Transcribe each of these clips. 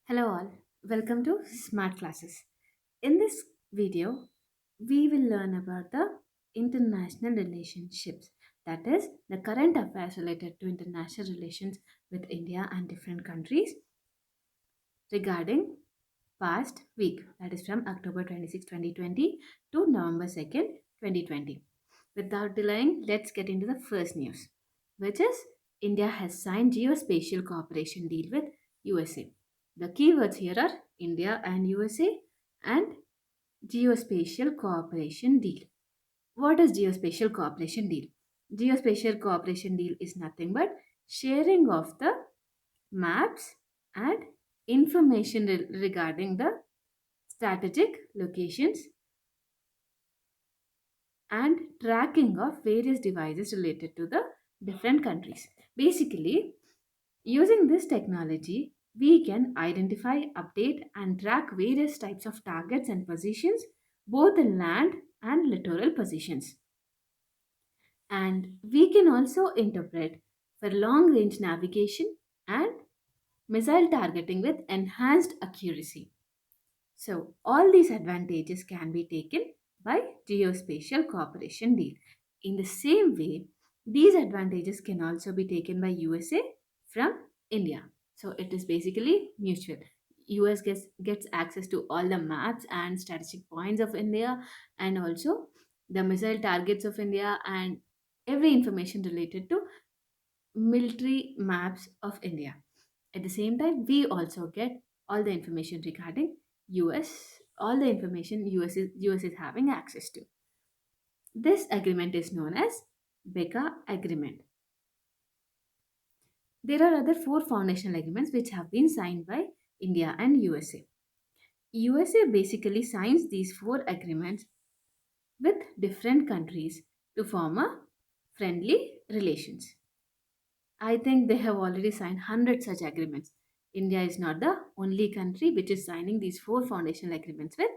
Hello all, welcome to Smart Classes. In this video, we will learn about the international relationships, that is, the current affairs related to international relations with India and different countries regarding past week, that is from October 26, 2020 to November 2nd, 2020. Without delaying, let's get into the first news, which is India has signed geospatial cooperation deal with USA. The keywords here are India and USA and geospatial cooperation deal. What is geospatial cooperation deal? Geospatial cooperation deal is nothing but sharing of the maps and information regarding the strategic locations and tracking of various devices related to the different countries. Basically, using this technology, we can identify, update, and track various types of targets and positions, both in land and littoral positions. And we can also interpret for long range navigation and missile targeting with enhanced accuracy. So, all these advantages can be taken by geospatial cooperation deal. In the same way, these advantages can also be taken by USA from India. So, it is basically mutual. US gets access to all the maps and strategic points of India and also the missile targets of India and every information related to military maps of India. At the same time, we also get all the information regarding US, all the information US is having access to. This agreement is known as BECA agreement. There are other four foundational agreements which have been signed by India and USA. USA basically signs these four agreements with different countries to form a friendly relations. I think they have already signed 100 such agreements. India is not the only country which is signing these four foundational agreements with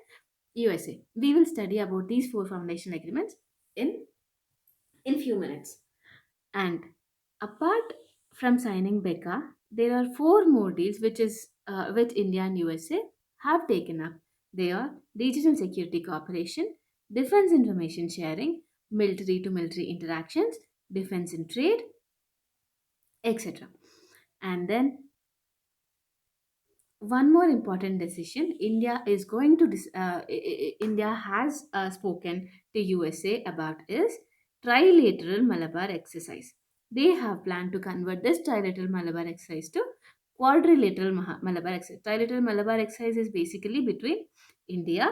USA. We will study about these four foundational agreements in few minutes. And apart from signing BECA, there are four more deals which India and USA have taken up. They are regional security cooperation, defense information sharing, military to military interactions, defense and trade, etc. And then one more important decision India has spoken to USA about is trilateral Malabar exercise. They have planned to convert this trilateral Malabar exercise to quadrilateral Malabar exercise. Trilateral Malabar exercise is basically between India,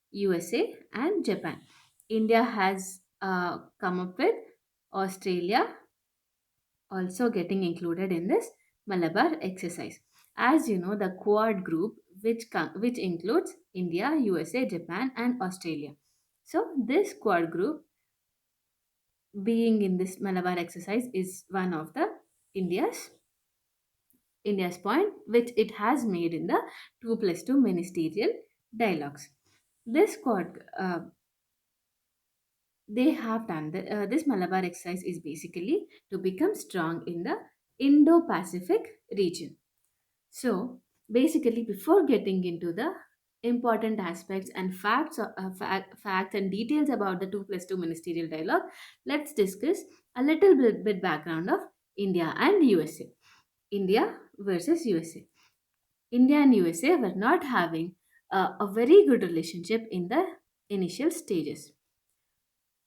USA and Japan. India has come up with Australia also getting included in this Malabar exercise. As you know, the Quad group, which includes India, USA, Japan, and Australia. So this Quad group, being in this Malabar exercise, is one of the India's India's point, which it has made in the 2+2 ministerial dialogues. This Quad they have done this Malabar exercise is basically to become strong in the Indo-Pacific region. So, basically, before getting into the important aspects and facts and details about the 2+2 ministerial dialogue, let's discuss a little bit background of India and USA. India versus USA. India and USA were not having a very good relationship in the initial stages.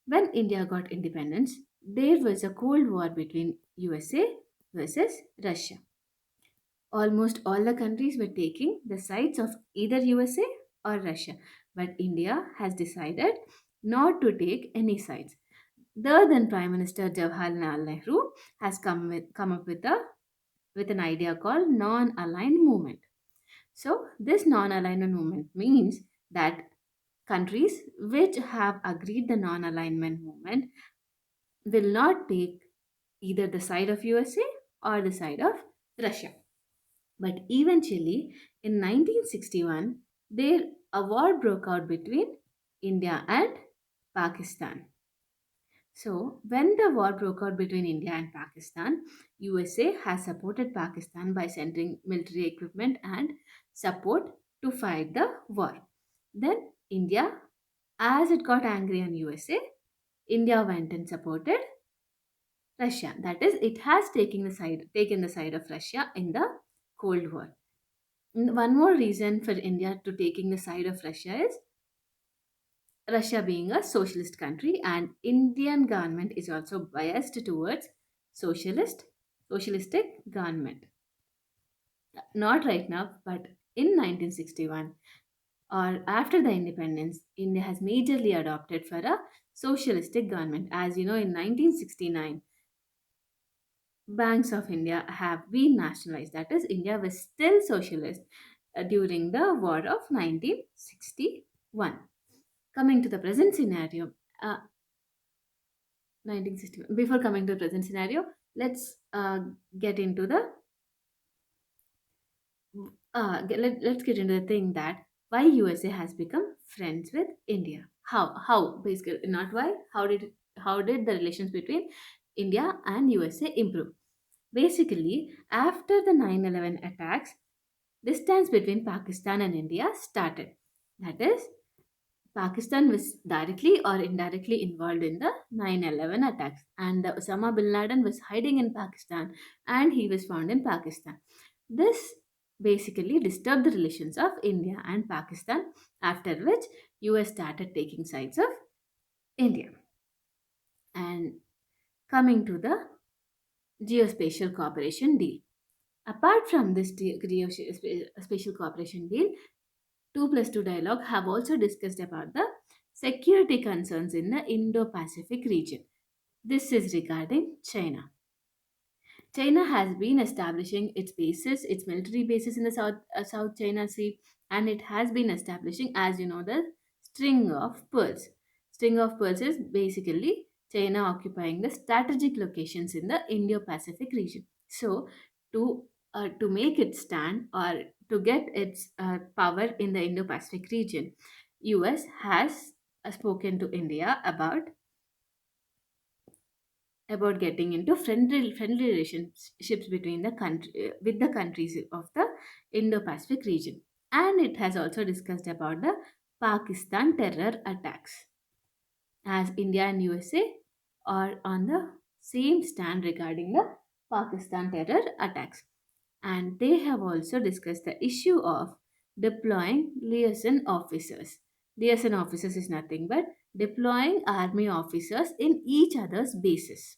When India got independence, there was a Cold War between USA versus Russia. Almost all the countries were taking the sides of either USA or Russia, but India has decided not to take any sides. The then Prime Minister Jawaharlal Nehru has come up with an idea called non-aligned movement. So this non-alignment movement means that countries which have agreed the non-alignment movement will not take either the side of USA or the side of Russia. But eventually, in 1961, a war broke out between India and Pakistan. So, when the war broke out between India and Pakistan, USA has supported Pakistan by sending military equipment and support to fight the war. Then India, as it got angry on USA, India went and supported Russia. That is, it has taken the side of Russia in the Cold War. One more reason for India to taking the side of Russia is Russia being a socialist country, and Indian government is also biased towards socialist socialistic government. Not right now, but in 1961 or after the independence, India has majorly adopted for a socialistic government. As you know, in 1969, banks of India have been nationalized. That is, India was still socialist during the war of 1961. Coming to the present scenario, 1961. Before coming to the present scenario, let's get into the let's get into the thing that why USA has become friends with India. How basically not why. How did the relations between India and USA improve? Basically, after the 9/11 attacks, distance between Pakistan and India started. That is, Pakistan was directly or indirectly involved in the 9/11 attacks, and Osama bin Laden was hiding in Pakistan and he was found in Pakistan. This basically disturbed the relations of India and Pakistan, after which US started taking sides of India. And coming to the geospatial cooperation deal. Apart from this geospatial cooperation deal, 2 plus 2 dialogue have also discussed about the security concerns in the Indo-Pacific region. This is regarding China. China has been establishing its military bases in the South China Sea, and it has been establishing, as you know, the string of pearls. String of pearls is basically China occupying the strategic locations in the Indo-Pacific region. So, to make it stand or to get its power in the Indo-Pacific region, US has spoken to India about getting into friendly relationships between the country with the countries of the Indo-Pacific region, and it has also discussed about the Pakistan terror attacks, as India and USA are on the same stand regarding the Pakistan terror attacks, and they have also discussed the issue of deploying liaison officers. Liaison officers is nothing but deploying army officers in each other's bases,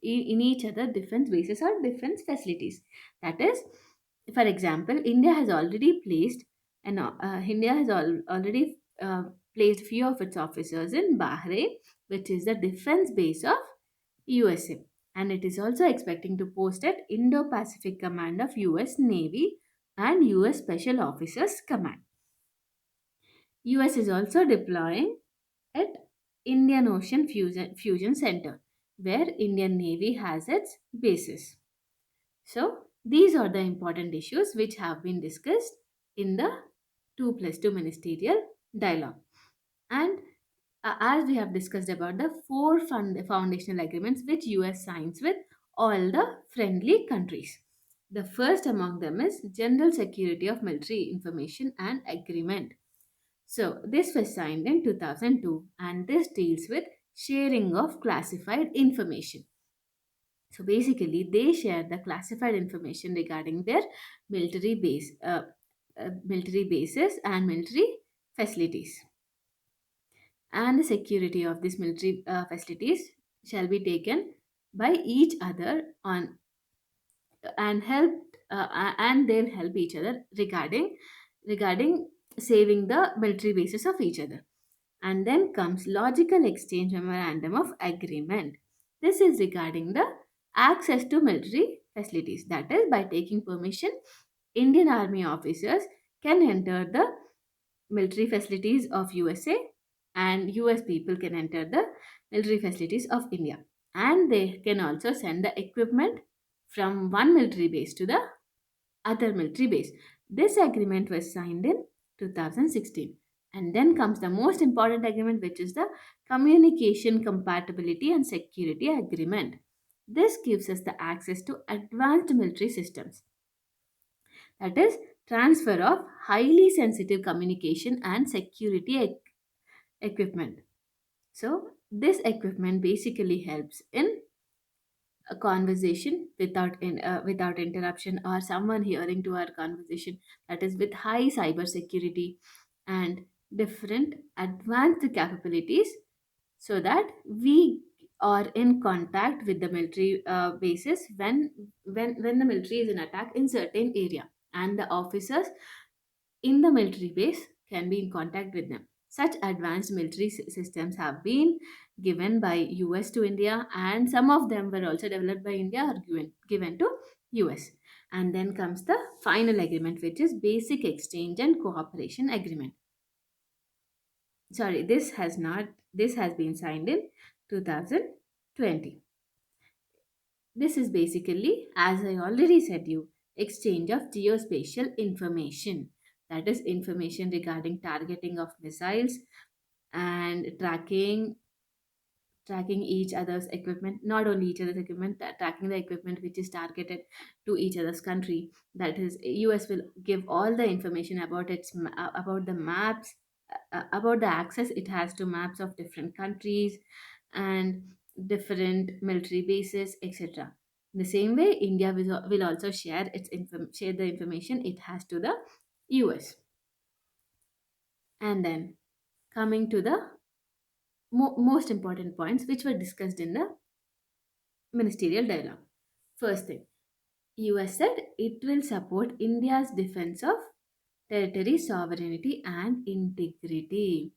in each other defense bases or defense facilities. That is, for example, India has already placed already placed few of its officers in Bahrain, which is the defense base of USA, and it is also expecting to post at Indo-Pacific Command of US Navy and US Special Officers Command. US is also deploying at Indian Ocean Fusion Center, where Indian Navy has its bases. So, these are the important issues which have been discussed in the 2 plus 2 ministerial dialogue. And as we have discussed about the four foundational agreements which US signs with all the friendly countries. The first among them is General Security of Military Information and Agreement. So, this was signed in 2002, and this deals with sharing of classified information. So, basically, they share the classified information regarding their military military bases and military facilities. And the security of these military facilities shall be taken by each other on and they'll help each other regarding saving the military bases of each other. And then comes logical exchange memorandum of agreement. This is regarding the access to military facilities. That is, by taking permission, Indian Army officers can enter the military facilities of USA, and US people can enter the military facilities of India. And they can also send the equipment from one military base to the other military base. This agreement was signed in 2016. And then comes the most important agreement, which is the Communication Compatibility and Security Agreement. This gives us the access to advanced military systems, that is, transfer of highly sensitive communication and security equipment. So, this equipment basically helps in a conversation without interruption, or someone hearing to our conversation, that is with high cyber security and different advanced capabilities, so that we are in contact with the military bases when the military is in attack in certain area, and the officers in the military base can be in contact with them. Such advanced military systems have been given by US to India, and some of them were also developed by India or given to US. And then comes the final agreement, which is Basic Exchange and Cooperation Agreement. Sorry, this has been signed in 2020. This is basically, as I already said you, exchange of geospatial information. That is information regarding targeting of missiles and tracking each other's equipment, not only each other's equipment, tracking the equipment which is targeted to each other's country. That is, US will give all the information about about the maps, about the access it has to maps of different countries and different military bases, etc. In the same way, India will also share the information it has to the US. And then coming to the most important points which were discussed in the ministerial dialogue. First thing, US said it will support India's defense of territory, sovereignty, and integrity.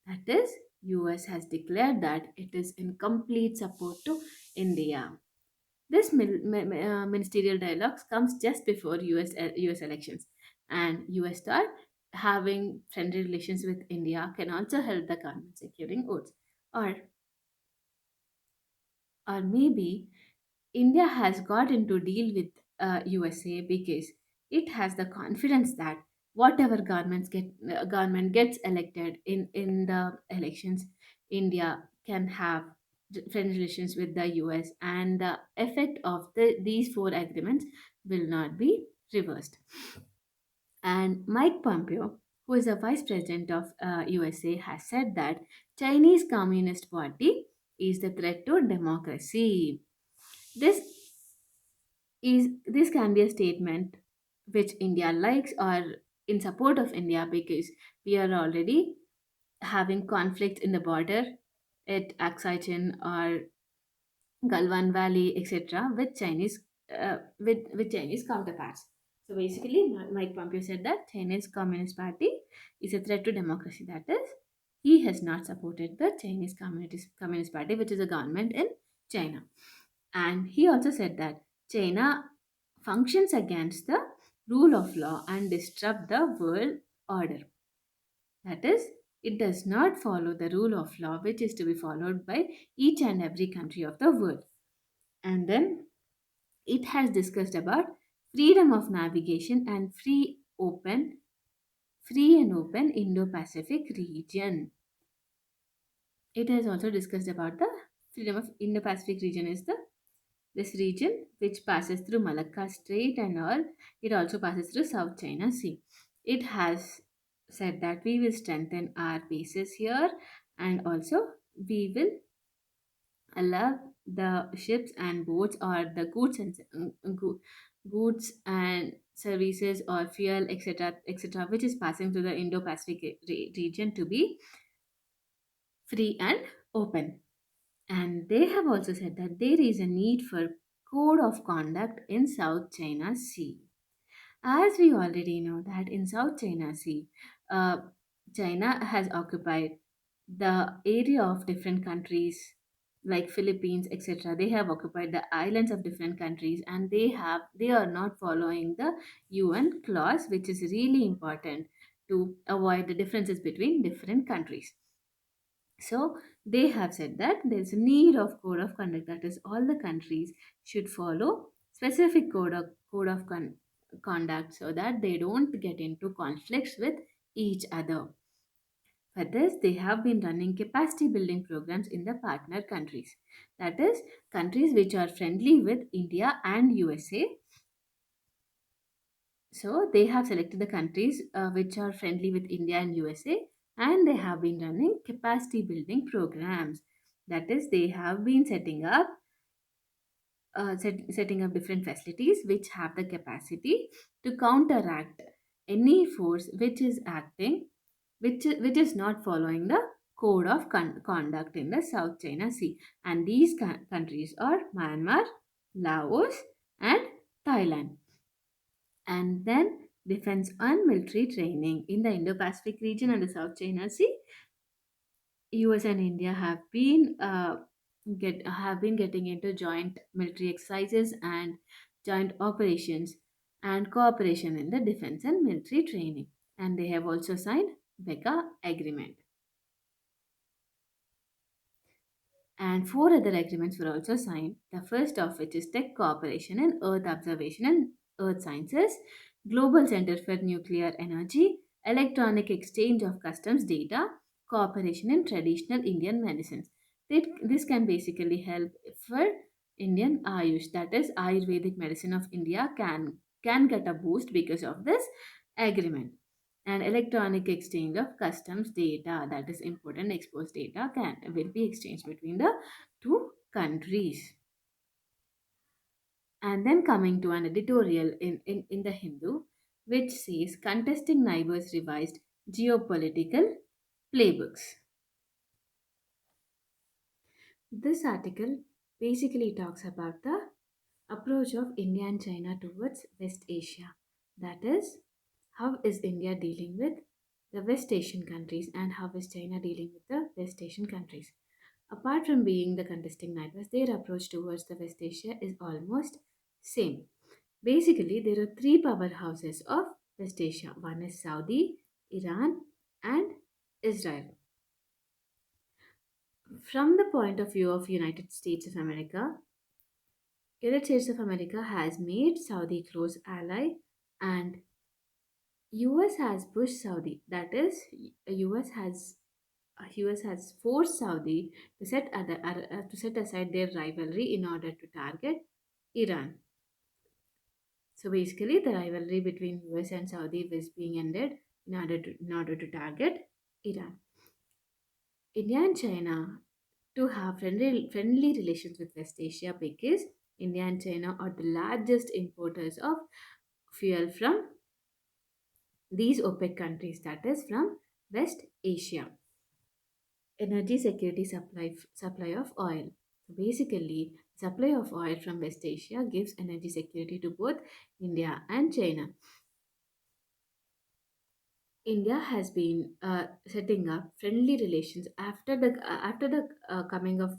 That is, US has declared that it is in complete support to India. This ministerial dialogue comes just before US elections, and US thought having friendly relations with India can also help the government securing votes. Or, or maybe India has got into deal with USA because it has the confidence that whatever government gets elected in the elections, India can have friend relations with the US, and the effect of these four agreements will not be reversed. And Mike Pompeo, who is the vice president of USA, has said that Chinese Communist Party is the threat to democracy. This this can be a statement which India likes or in support of India, because we are already having conflict in the border at Aksai or Galwan Valley, etc., with with Chinese counterparts. So basically, Mike Pompeo said that Chinese Communist Party is a threat to democracy. That is, he has not supported the Chinese Communist Party, which is a government in China. And he also said that China functions against the rule of law and disrupt the world order. That is, it does not follow the rule of law which is to be followed by each and every country of the world. And then it has discussed about freedom of navigation and free and open Indo-Pacific region. It has also discussed about the freedom of Indo-Pacific region is the this region which passes through Malacca Strait and all. It also passes through South China Sea. It has said that we will strengthen our bases here, and also we will allow the ships and boats or the goods and services or fuel, etc., which is passing through the Indo-Pacific region to be free and open. And they have also said that there is a need for code of conduct in South China Sea. As we already know that in South China Sea, uh, China has occupied the area of different countries like Philippines, etc. They have occupied the islands of different countries, and they are not following the UN clause, which is really important to avoid the differences between different countries. So they have said that there's a need of code of conduct, that is, all the countries should follow specific conduct so that they don't get into conflicts with each other. For this, they have been running capacity building programs in the partner countries. That is, countries which are friendly with India and USA. So they have selected the countries which are friendly with India and USA, and they have been running capacity building programs. That is, they have been setting up different facilities which have the capacity to counteract any force which is acting, which is not following the code of conduct in the South China Sea. And these countries are Myanmar, Laos, and Thailand. And then defense and military training in the Indo-Pacific region and the South China Sea. US and India have been getting into joint military exercises and joint operations and cooperation in the defense and military training. And they have also signed BECA agreement. And four other agreements were also signed. The first of which is Tech Cooperation in Earth Observation and Earth Sciences, Global Center for Nuclear Energy, Electronic Exchange of Customs Data, Cooperation in Traditional Indian Medicines. This can basically help for Indian Ayush, that is Ayurvedic medicine of India can get a boost because of this agreement. And electronic exchange of customs data, that is import and export data, will be exchanged between the two countries. And then coming to an editorial in the Hindu, which says contesting neighbors revised geopolitical playbooks. This article basically talks about the approach of India and China towards West Asia. That is, how is India dealing with the West Asian countries and how is China dealing with the West Asian countries? Apart from being the contesting neighbors, their approach towards the West Asia is almost same. Basically, there are three powerhouses of West Asia. One is Saudi, Iran, and Israel. From the point of view of United States of America, United States of America has made Saudi close ally, and US has pushed Saudi. That is, US has forced Saudi to to set aside their rivalry in order to target Iran. So basically, the rivalry between US and Saudi was being ended in order to target Iran. India and China to have friendly relations with West Asia because India and China are the largest importers of fuel from these OPEC countries, that is from West Asia. Energy security supply of oil. So basically, supply of oil from West Asia gives energy security to both India and China. India has been setting up friendly relations after the coming of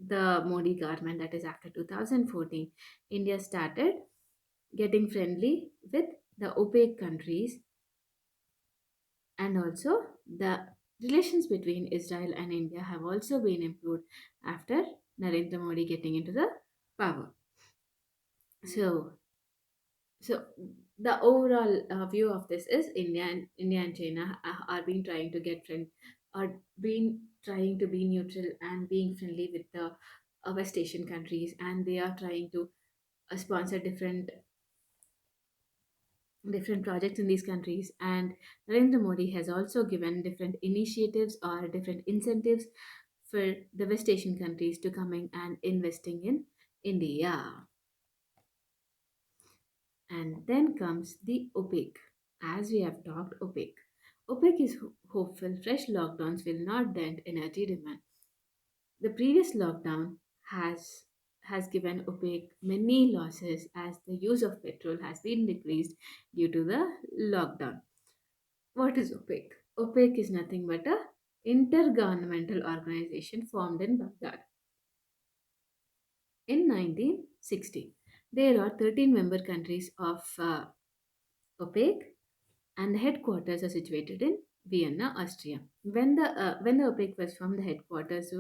the Modi government, that is after 2014. India started getting friendly with the OPEC countries, and also the relations between Israel and India have also been improved after Narendra Modi getting into the power. So, so the overall view of this is India and China are being trying to get friend, are being trying to be neutral and being friendly with the West Asian countries, and they are trying to sponsor different projects in these countries. And Narendra Modi has also given different initiatives or different incentives for the West Asian countries to coming and investing in India. And then comes the OPEC. As we have talked, OPEC. OPEC is hopeful fresh lockdowns will not dent energy demand. The previous lockdown has given OPEC many losses as the use of petrol has been decreased due to the lockdown. What is OPEC? OPEC is nothing but a intergovernmental organization formed in Baghdad in 1960. There are 13 member countries of OPEC, and the headquarters are situated in Vienna, Austria. When the OPEC was formed, the headquarters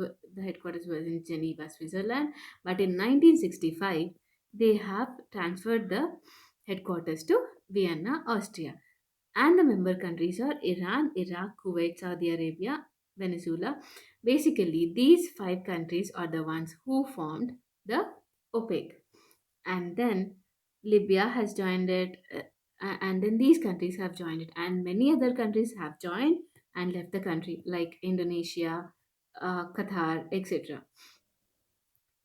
was in Geneva, Switzerland. But in 1965, they have transferred the headquarters to Vienna, Austria. And the member countries are Iran, Iraq, Kuwait, Saudi Arabia, Venezuela. Basically, these five countries are the ones who formed the OPEC. And then Libya has joined it, and then these countries have joined it, and many other countries have joined and left the country, like Indonesia, Qatar, etc.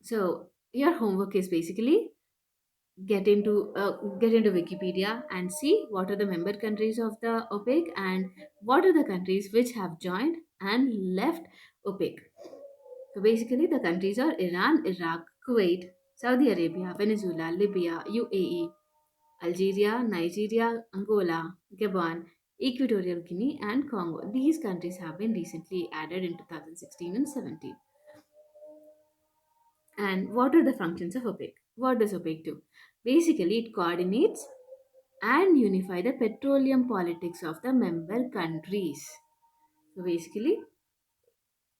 So your homework is basically get into Wikipedia and see what are the member countries of the OPEC and what are the countries which have joined and left OPEC. So basically, the countries are Iran, Iraq, Kuwait, Saudi Arabia, Venezuela, Libya, UAE, Algeria, Nigeria, Angola, Gabon, Equatorial Guinea, and Congo. These countries have been recently added in 2016 and 17. And what are the functions of OPEC? What does OPEC do? Basically, it coordinates and unify the petroleum politics of the member countries. So basically,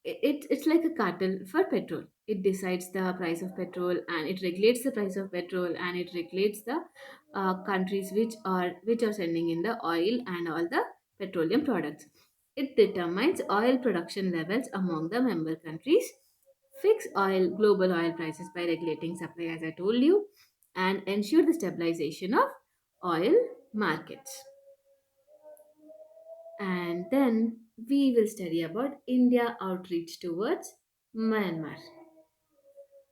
it's like a cartel for petrol. It decides the price of petrol and it regulates the price of petrol and it regulates the countries which are sending in the oil and all the petroleum products. It determines oil production levels among the member countries, fix oil global oil prices by regulating supply as I told you, and ensure the stabilization of oil markets. And then we will study about India outreach towards Myanmar.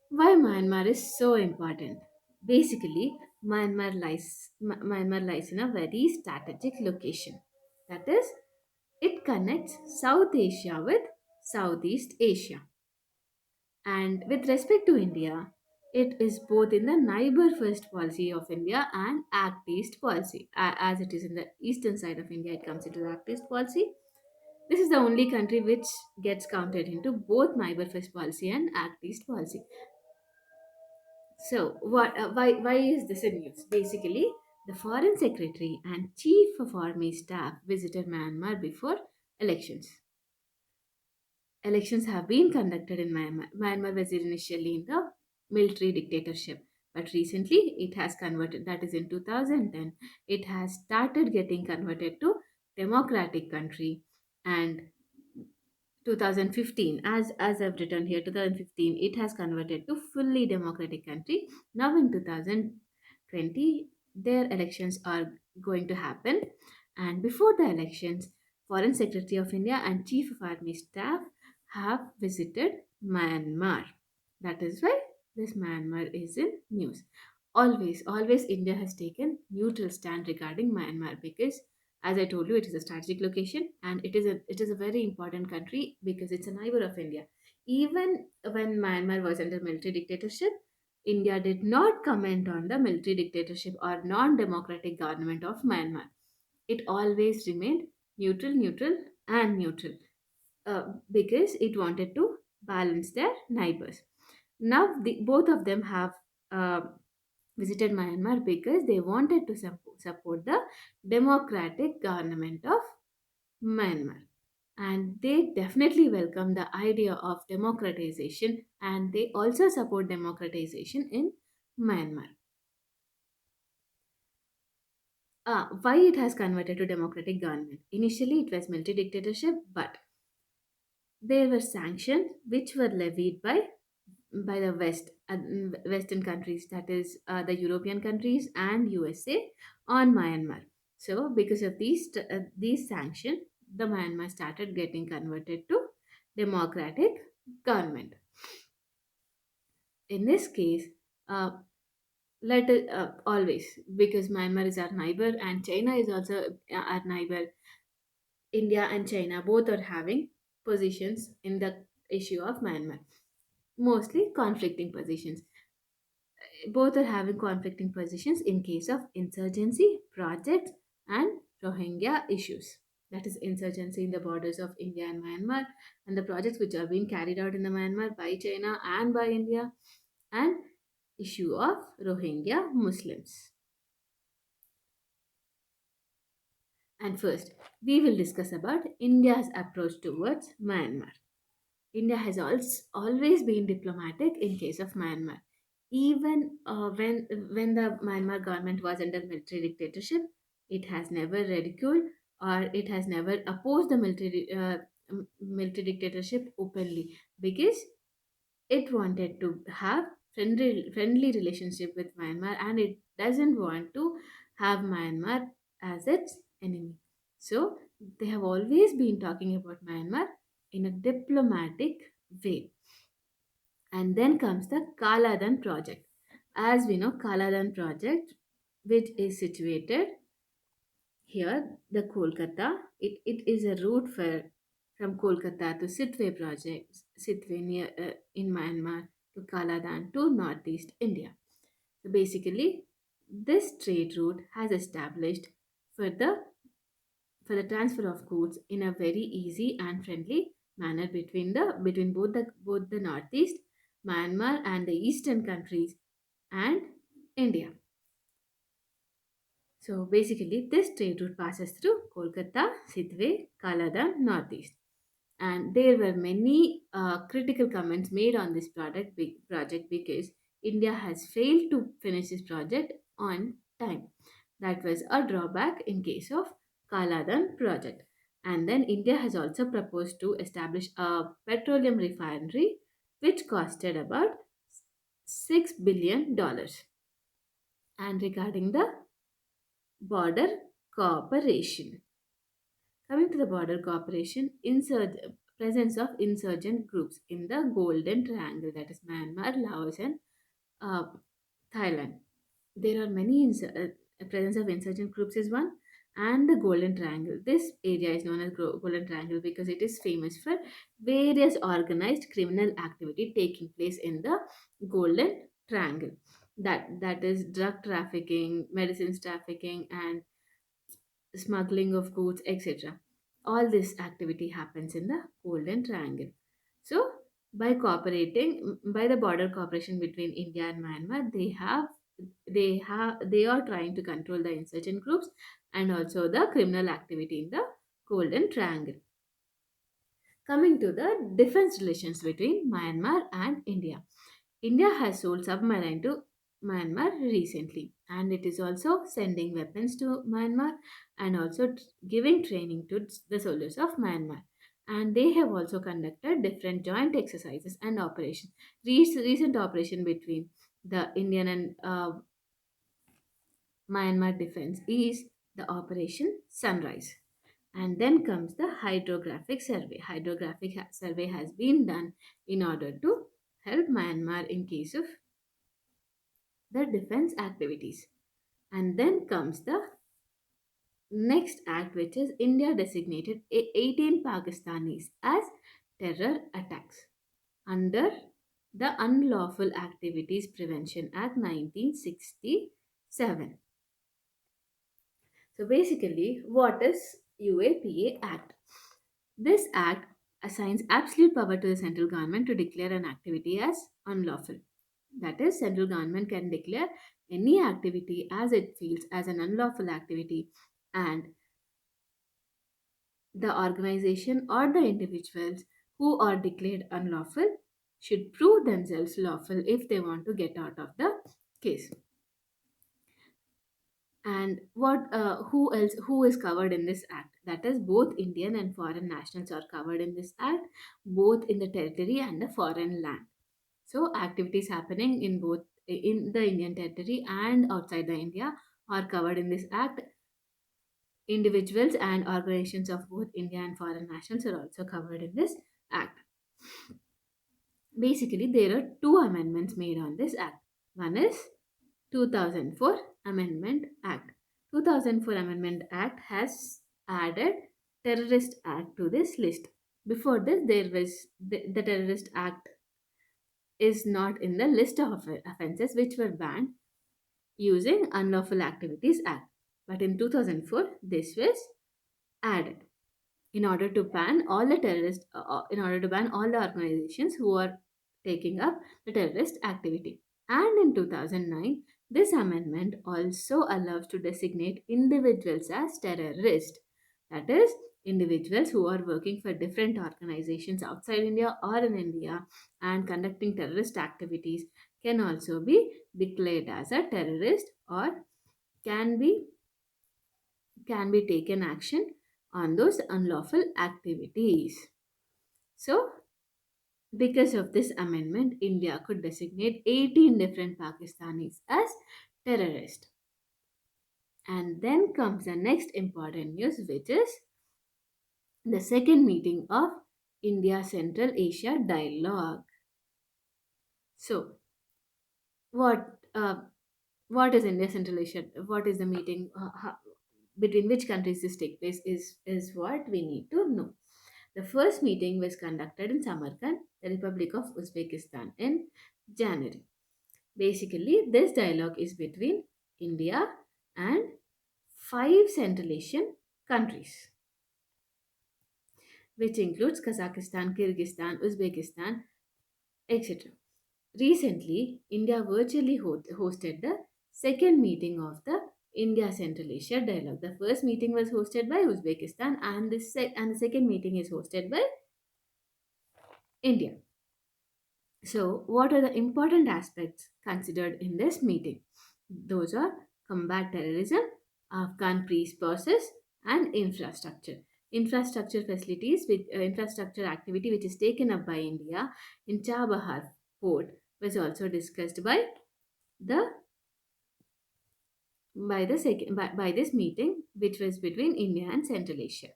Why Myanmar is so important? Basically, Myanmar lies in a very strategic location. That is, it connects South Asia with Southeast Asia. And with respect to India, it is both in the neighbor first policy of India and act east policy. As it is in the eastern side of India, it comes into the act east policy. This is the only country which gets counted into both neighbor first policy and act east policy. So, why is this a news? Basically, the foreign secretary and chief of army staff visited Myanmar before elections. Elections have been conducted in Myanmar. Myanmar was initially in the military dictatorship, but recently it has converted. That is in 2010. It has started getting converted to democratic country, and 2015, as I've written here, 2015, it has converted to fully democratic country. Now in 2020, their elections are going to happen, and before the elections, Foreign Secretary of India and Chief of Army Staff have visited Myanmar. That is why this Myanmar is in news. Always India has taken neutral stand regarding Myanmar because, as I told you, it is a strategic location and it is a very important country because it's a neighbor of India. Even when Myanmar was under military dictatorship, India did not comment on the military dictatorship or non-democratic government of Myanmar. It always remained neutral, and neutral because it wanted to balance their neighbors. Now, both of them have uh, visited Myanmar because they wanted to support the democratic government of Myanmar. And they definitely welcome the idea of democratization and they also support democratization in Myanmar. Why it has converted to democratic government? Initially, it was military dictatorship, but there were sanctions which were levied by the Western countries, that is the European countries and USA, on Myanmar. So, because of these sanctions, the Myanmar started getting converted to democratic government. In this case, uh, let it, always because Myanmar is our neighbor and China is also our neighbor. India and China both are having positions in the issue of Myanmar, mostly conflicting positions. Both are having conflicting positions in case of insurgency, projects, and Rohingya issues. That is insurgency in the borders of India and Myanmar, and the projects which are being carried out in the Myanmar by China and by India, and issue of Rohingya Muslims. And first, we will discuss about India's approach towards Myanmar. India has also always been diplomatic in case of Myanmar. Even when the Myanmar government was under military dictatorship, It has never ridiculed or it has never opposed the military dictatorship openly, because it wanted to have friendly relationship with Myanmar, and it doesn't want to have Myanmar as its enemy. So they have always been talking about Myanmar in a diplomatic way. And then comes the Kaladan project. As we know, Kaladan project, which is situated here, the Kolkata, it is a route from Kolkata to Sitwe project, Sitwe near in Myanmar to Kaladan to northeast India. So basically, this trade route has established for the transfer of goods in a very easy and friendly manner between both the northeast Myanmar and the eastern countries and India. So basically, this trade route passes through Kolkata, Sidwe, Kaladan, Northeast. And there were many critical comments made on this project because India has failed to finish this project on time. That was a drawback in case of Kaladan project. And then India has also proposed to establish a petroleum refinery which costed about $6 billion. And regarding the border cooperation. Coming to the border cooperation, presence of insurgent groups in the Golden Triangle, that is Myanmar, Laos, and uh, Thailand. There are many presence of insurgent groups is one, and the Golden Triangle. This area is known as Golden Triangle because it is famous for various organized criminal activity taking place in the Golden Triangle. That is drug trafficking, medicines trafficking, and smuggling of goods, etc. All this activity happens in the Golden Triangle. So, by the border cooperation between India and Myanmar, they are trying to control the insurgent groups and also the criminal activity in the Golden Triangle. Coming to the defense relations between Myanmar and India. India has sold submarine to Myanmar recently, and it is also sending weapons to Myanmar and also giving training to the soldiers of Myanmar. And they have also conducted different joint exercises and operations. Recent operation between the Indian and Myanmar defense is the Operation Sunrise. And then comes the hydrographic survey. Survey has been done in order to help Myanmar in case of the defense activities. And then comes the next act, which is India designated 18 Pakistanis as terror attacks under the Unlawful Activities Prevention Act 1967. So basically, what is UAPA Act? This act assigns absolute power to the central government to declare an activity as unlawful. That is, central government can declare any activity as it feels as an unlawful activity, and the organization or the individuals who are declared unlawful should prove themselves lawful if they want to get out of the case. And who is covered in this act? That is, both Indian and foreign nationals are covered in this act, both in the territory and the foreign land. So activities happening in both in the Indian territory and outside the India are covered in this act. Individuals and organizations of both India and foreign nationals are also covered in this act. Basically, there are two amendments made on this act. One is 2004 Amendment Act. 2004 Amendment Act has added terrorist act to this list. Before this, there was the terrorist act is not in the list of offences which were banned using Unlawful Activities Act. But in 2004, this was added in order to ban all the in order to ban all the organizations who are taking up the terrorist activity. And in 2009, this amendment also allows to designate individuals as terrorists. That is, individuals who are working for different organizations outside India or in India and conducting terrorist activities can also be declared as a terrorist or can be can be taken action on those unlawful activities. So, because of this amendment, India could designate 18 different Pakistanis as terrorists. And then comes the next important news, which is the second meeting of India Central Asia Dialogue. So, what what is India Central Asia? What is the meeting? Between which countries this take place is what we need to know. The first meeting was conducted in Samarkand, the Republic of Uzbekistan, in January. Basically, this dialogue is between India and five Central Asian countries, which includes Kazakhstan, Kyrgyzstan, Uzbekistan, etc. Recently, India virtually hosted the second meeting of the India Central Asia Dialogue. The first meeting was hosted by Uzbekistan, and the second meeting is hosted by India. So, what are the important aspects considered in this meeting? Those are combat terrorism, Afghan peace process, and infrastructure. Infrastructure facilities with infrastructure activity which is taken up by India in Chabahar port was also discussed the by this meeting, which was between India and Central Asia.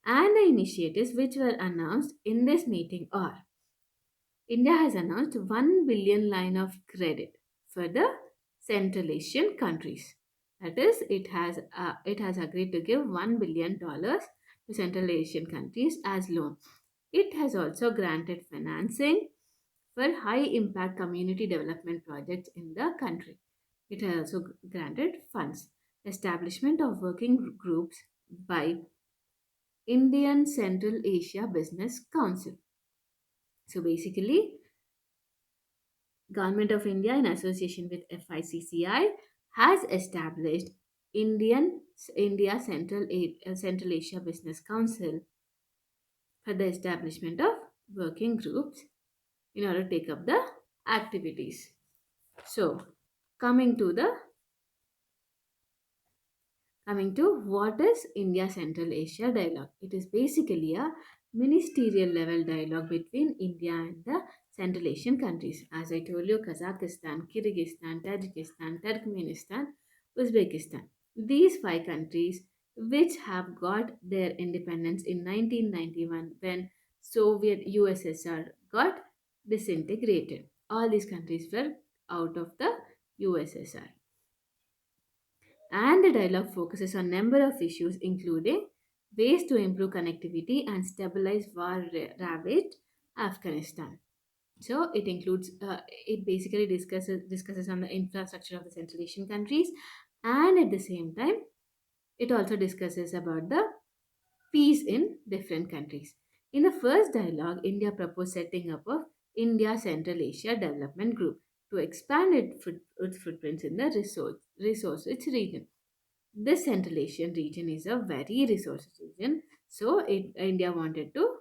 And the initiatives which were announced in this meeting are: India has announced 1 billion line of credit for the Central Asian countries. That is, it has agreed to give $1 billion to Central Asian countries as loan. It has also granted financing for high impact community development projects in the country. It has also granted funds. Establishment of working groups by Indian Central Asia Business Council. So basically, Government of India in association with FICCI has established India Central Asia Business Council for the establishment of working groups in order to take up the activities. So, coming to the coming to what is India Central Asia Dialogue? It is basically a ministerial level dialogue between India and the Central Asian countries. As I told you, Kazakhstan, Kyrgyzstan, Tajikistan, Turkmenistan, Uzbekistan. These five countries, which have got their independence in 1991 when Soviet USSR got disintegrated. All these countries were out of the USSR. And the dialogue focuses on number of issues including ways to improve connectivity and stabilize war-ravaged Afghanistan. So it basically discusses on the infrastructure of the Central Asian countries, and at the same time it also discusses about the peace in different countries. In the first dialogue, India proposed setting up of India Central Asia Development Group to expand its footprints in the resource-rich region. This Central Asian region is a very resources region, so India wanted to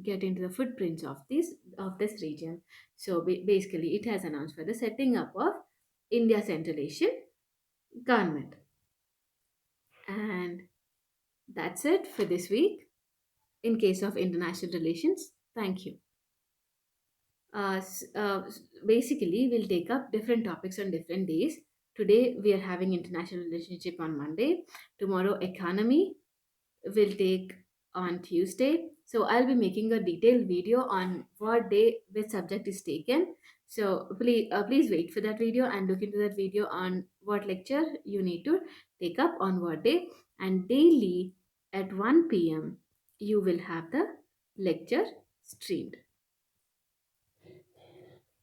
get into the footprints of this region. So basically, it has announced for the setting up of India Central Asian government, and that's it for this week. In case of international relations, thank you. Basically, we'll take up different topics on different days. Today, we are having international relationship on Monday. Tomorrow, economy will take on Tuesday. So I'll be making a detailed video on what day which subject is taken. So please wait for that video and look into that video on what lecture you need to take up on what day. And daily at 1 p.m. you will have the lecture streamed.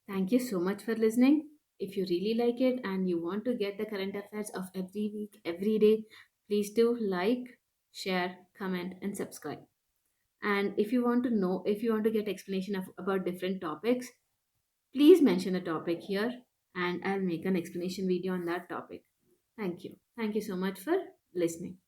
Thank you so much for listening. If you really like it and you want to get the current affairs of every week, every day, please do like, share, comment, and subscribe. And if you want to get explanation about different topics, please mention a topic here and I'll make an explanation video on that topic. Thank you. Thank you so much for listening.